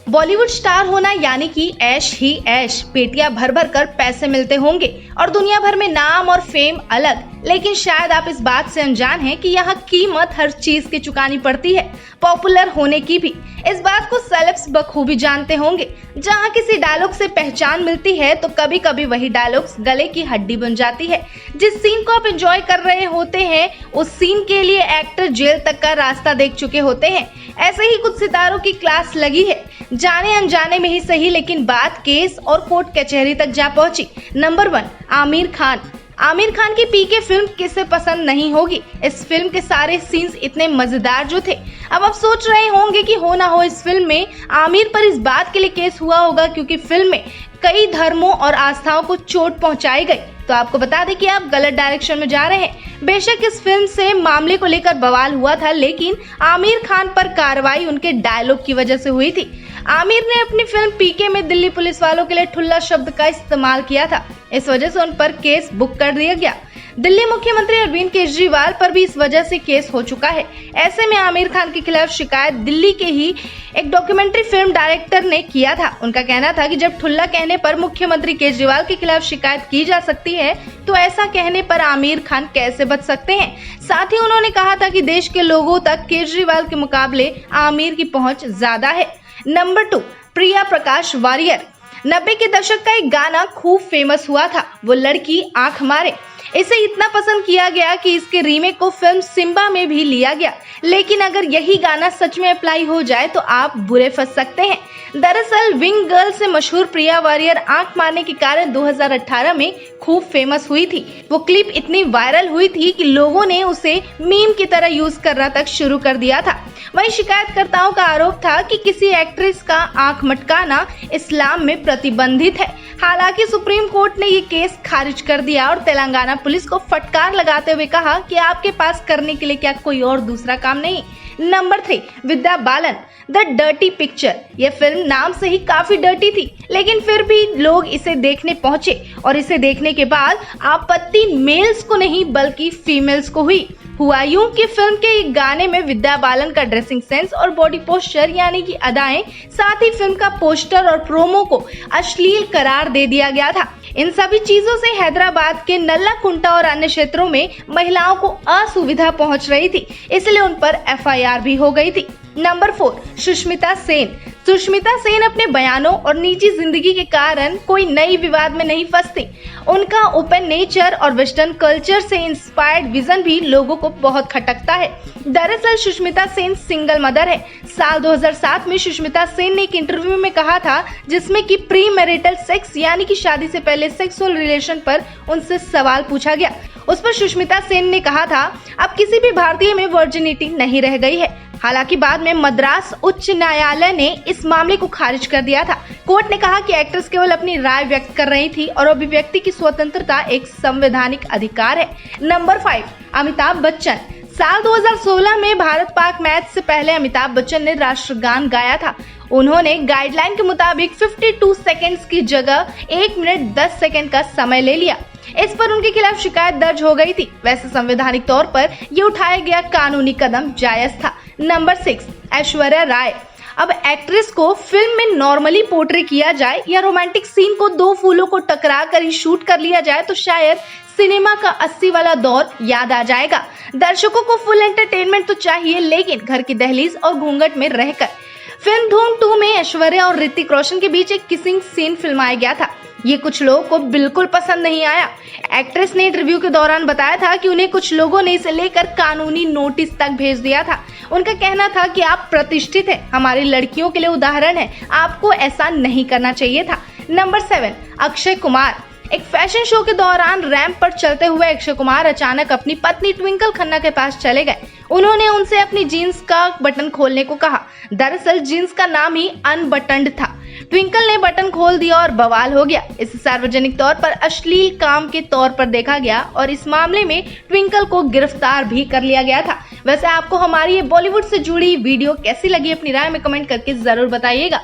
Bollywood star होना यानी कि ऐश ही ऐश, पेटियां भर भर कर पैसे मिलते होंगे और दुनिया भर में नाम और फेम अलग। लेकिन शायद आप इस बात से अनजान हैं कि यहाँ कीमत हर चीज की चुकानी पड़ती है, पॉपुलर होने की भी। इस बात को सेलेब्स बखूबी जानते होंगे। जहाँ किसी डायलॉग से पहचान मिलती है तो कभी कभी वही डायलॉग्स गले की हड्डी बन जाती है। जिस सीन को आप एंजॉय कर रहे होते हैं उस सीन के लिए एक्टर जेल तक का रास्ता देख चुके होते हैं। ऐसे ही कुछ सितारों की क्लास लगी है, जाने अनजाने में ही सही, लेकिन बात केस और कोर्ट कचहरी तक जा पहुंची। नंबर 1, आमिर खान। आमिर खान की पीके फिल्म किसे पसंद नहीं होगी। इस फिल्म के सारे सीन्स इतने मजेदार जो थे। अब आप सोच रहे होंगे कि हो ना हो इस फिल्म में आमिर पर इस बात के लिए केस हुआ होगा क्योंकि फिल्म में कई धर्मों और आस्थाओं को चोट पहुंचाई गई। तो आपको बता दें कि आप गलत डायरेक्शन में जा रहे हैं। बेशक इस फिल्म से मामले को लेकर बवाल हुआ था, लेकिन आमिर खान पर कार्रवाई उनके डायलॉग की वजह से हुई थी। आमिर ने अपनी फिल्म पीके में दिल्ली पुलिस वालों के लिए ठुल्ला शब्द का इस्तेमाल किया था। इस वजह से उन पर केस बुक कर दिया गया। दिल्ली मुख्यमंत्री अरविंद केजरीवाल पर भी इस वजह से केस हो चुका है। ऐसे में आमिर खान के खिलाफ शिकायत दिल्ली के ही एक डॉक्यूमेंट्री फिल्म डायरेक्टर ने किया था। उनका कहना था कि जब ठुल्ला कहने पर मुख्यमंत्री केजरीवाल के खिलाफ शिकायत की जा सकती है तो ऐसा कहने पर आमिर खान कैसे बच सकते हैं। साथ ही उन्होंने कहा था कि देश के लोगों तक केजरीवाल के मुकाबले आमिर की पहुंच ज्यादा है। Number 2, Priya Prakash warrior. 90 के दशक का एक गाना खूब फेमस हुआ था, वो लड़की आंख मारे। इसे इतना पसंद किया गया कि इसके रीमेक को फिल्म सिम्बा में भी लिया गया। लेकिन अगर यही गाना सच में अप्लाई हो जाए तो आप बुरे फंस सकते हैं। दरअसल विंग गर्ल से मशहूर प्रिया वारियर आंख मारने के कारण 2018 में खूब फेमस हुई थी। वो क्लिप इतनी वायरल हुई थी कि लोगों ने उसे मीम की तरह यूज करना तक शुरू कर दिया था। वहीं शिकायतकर्ताओं का आरोप था कि किसी एक्ट्रेस का आंख मटकाना इस्लाम में प्रतिबंधित है। हालांकि सुप्रीम कोर्ट ने ये केस खारिज कर दिया और तेलंगाना पुलिस को फटकार लगाते हुए कहा कि आपके पास करने के लिए क्या कोई और दूसरा काम नहीं। Number 3, Vidya Balan, the dirty picture. यह फिल्म नाम से ही काफी डर्टी थी, लेकिन फिर भी लोग इसे देखने पहुंचे और इसे देखने के बाद आपत्ति मेल्स को नहीं बल्कि फीमेल्स को हुई। हुआ यूं कि फिल्म के गाने में विद्या बालन का ड्रेसिंग सेंस और बॉडी पोस्चर यानी कि अदाएं, साथ ही फिल्म का पोस्टर और प्रोमो को अश्लील करार दे दिया गया था। इन सभी चीजों से हैदराबाद के नल्ला कुंटा और अन्य क्षेत्रों में महिलाओं को असुविधा पहुंच रही थी, इसलिए उन पर FIR भी हो गई थी। नंबर 4, सुष्मिता सेन। सुष्मिता सेन अपने बयानों और निजी जिंदगी के कारण कोई नई विवाद में नहीं फंसती। उनका ओपन नेचर और वेस्टर्न कल्चर से इंस्पायर्ड विजन भी लोगों को बहुत खटकता है। दरअसल सुष्मिता सेन सिंगल मदर है। साल 2007 में सुष्मिता सेन ने एक इंटरव्यू में कहा था जिसमें कि प्री मैरिटल सेक्स यानी कि शादी से पहले सेक्सुअल रिलेशन पर उनसे सवाल पूछा गया। उस पर सुष्मिता सेन ने कहा था अब किसी भी भारतीय में वर्जिनिटी नहीं रह गई है। हालांकि बाद में मद्रास उच्च न्यायालय ने इस मामले को खारिज कर दिया था। कोर्ट ने कहा कि एक्ट्रेस केवल अपनी राय व्यक्त कर रही थी और अभिव्यक्ति की स्वतंत्रता एक संवैधानिक अधिकार है। नंबर 5, अमिताभ बच्चन। साल 2016 में भारत पाक मैच से पहले अमिताभ बच्चन ने राष्ट्रगान गाया था। उन्होंने गाइडलाइन के मुताबिक 52 सेकंड्स की जगह 1 मिनट 10 सेकंड का समय ले लिया। इस पर उनके खिलाफ शिकायत दर्ज हो गई थी। वैसे संवैधानिक तौर पर ये उठाया गया कानूनी कदम जायज था। नंबर 6, ऐश्वर्या राय। अब एक्ट्रेस को फिल्म में नॉर्मली पोर्ट्रे किया जाए या रोमांटिक सीन को 2 फूलों को टकरा कर ही शूट कर लिया जाए तो शायद सिनेमा का 80 वाला दौर याद आ जाएगा। दर्शकों को फुल एंटरटेनमेंट तो चाहिए, लेकिन घर की दहलीज और घूंघट में रहकर। फिल्म धूम 2 में ऐश्वर्या और ऋतिक रोशन के बीच एक किसिंग सीन फिल्माया गया था। ये कुछ लोगों को बिल्कुल पसंद नहीं आया। एक्ट्रेस ने इंटरव्यू के दौरान बताया था कि उन्हें कुछ लोगों ने इसे लेकर कानूनी नोटिस तक भेज दिया था। उनका कहना था कि आप प्रतिष्ठित हैं, हमारी लड़कियों के लिए उदाहरण है, आपको ऐसा नहीं करना चाहिए था। नंबर 7, अक्षय कुमार। एक फैशन शो के दौरान रैंप पर चलते हुए अक्षय कुमार अचानक अपनी पत्नी ट्विंकल खन्ना के पास चले गए। उन्होंने उनसे अपनी जीन्स का बटन खोलने को कहा। दरअसल जीन्स का नाम ही अनबटन्ड था। ट्विंकल ने बटन खोल दिया और बवाल हो गया। इसे सार्वजनिक तौर पर अश्लील काम के तौर पर देखा गया और इस मामले में ट्विंकल को गिरफ्तार भी कर लिया गया था। वैसे आपको हमारी ये बॉलीवुड से जुड़ी वीडियो कैसी लगी, अपनी राय में कमेंट करके जरूर बताइएगा।